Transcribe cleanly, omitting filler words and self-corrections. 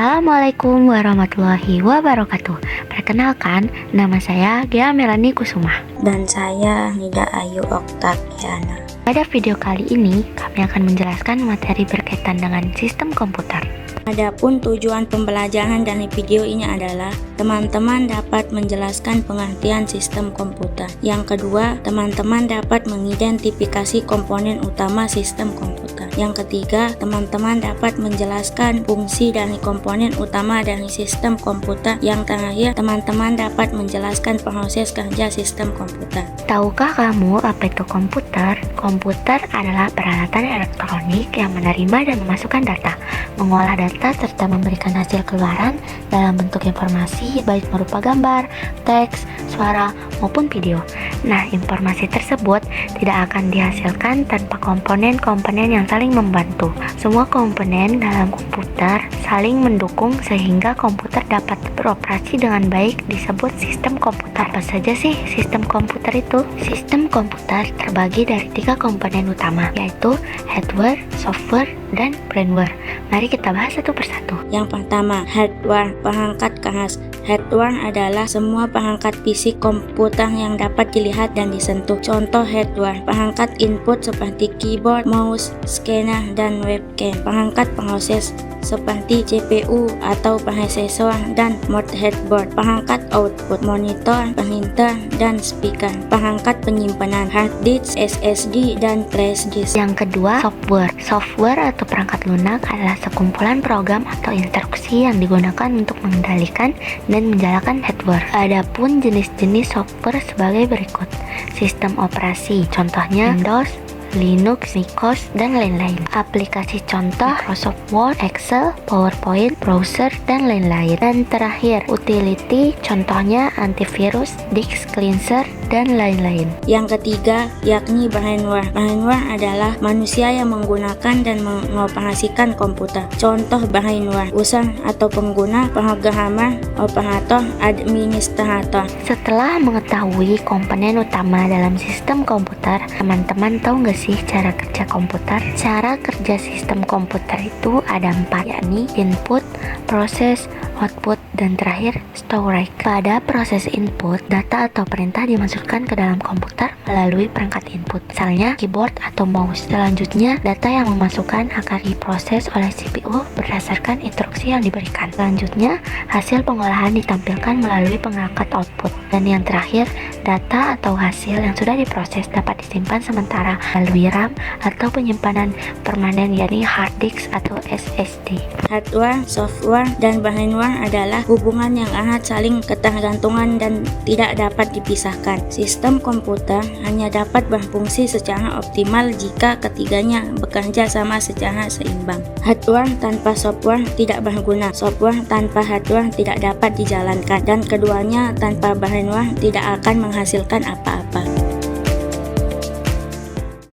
Assalamualaikum warahmatullahi wabarakatuh. Perkenalkan, nama saya Gea Melani Kusuma. Dan saya Nida Ayu Oktaviana. Pada video kali ini, kami akan menjelaskan materi berkaitan dengan sistem komputer. Adapun tujuan pembelajaran dari video ini adalah teman-teman dapat menjelaskan pengertian sistem komputer. Yang kedua, teman-teman dapat mengidentifikasi komponen utama sistem komputer. Yang ketiga, teman-teman dapat menjelaskan fungsi dari komponen utama dari sistem komputer. Yang terakhir, teman-teman dapat menjelaskan proses kerja sistem komputer. Tahukah kamu apa itu komputer? Komputer adalah peralatan elektronik yang menerima dan memasukkan data, mengolah data, serta memberikan hasil keluaran dalam bentuk informasi baik berupa gambar, teks, suara, maupun video. Nah, informasi tersebut tidak akan dihasilkan tanpa komponen-komponen yang saling membantu. Semua komponen dalam komputer saling mendukung sehingga komputer dapat beroperasi dengan baik, disebut sistem komputer. Apa saja sih sistem komputer itu? Sistem komputer terbagi dari 3 komponen utama, yaitu hardware, software, dan firmware. Mari kita bahas satu persatu. Yang pertama, hardware, perangkat keras. Hardware adalah semua perangkat fisik komputer yang dapat dilihat dan disentuh. Contoh hardware, perangkat input seperti keyboard, mouse, scanner, dan webcam. Perangkat proses seperti CPU atau prosesor dan motherboard. Perangkat output, monitor, printer, dan speaker. Perangkat penyimpanan, hard disk, SSD, dan flash disk. Yang kedua, software. Software atau perangkat lunak adalah sekumpulan program atau instruksi yang digunakan untuk mengendalikan dan menjalankan hardware. Adapun jenis-jenis software sebagai berikut: sistem operasi, contohnya Windows, Linux, MacOS, dan lain-lain. Aplikasi contoh Microsoft Word, Excel, PowerPoint, browser, dan lain-lain. Dan terakhir, utility, contohnya antivirus, disk cleanser, dan lain-lain. Yang ketiga, yakni firmware. Firmware adalah manusia yang menggunakan dan mengoperasikan komputer. Contoh firmware, user atau pengguna, programmer, operator, administrator. Setelah mengetahui komponen utama dalam sistem komputer, teman-teman tahu nggak sih cara kerja komputer? Cara kerja sistem komputer itu ada 4, yakni input, proses, output, dan terakhir storage. Pada proses input, data atau perintah dimasukkan ke dalam komputer melalui perangkat input, misalnya keyboard atau mouse. Selanjutnya, data yang memasukkan akan diproses oleh CPU berdasarkan instruksi yang diberikan. Selanjutnya, hasil pengolahan ditampilkan melalui perangkat output. Dan yang terakhir, data atau hasil yang sudah diproses dapat disimpan sementara melalui RAM atau penyimpanan permanen, yakni hard disk atau SSD. Hardware, software, dan firmware adalah hubungan yang erat saling ketergantungan dan tidak dapat dipisahkan. Sistem komputer hanya dapat berfungsi secara optimal jika ketiganya bekerja sama secara seimbang. Hardware tanpa software tidak berguna, software tanpa hardware tidak dapat dijalankan, dan keduanya tanpa firmware tidak akan menghasilkan apa-apa.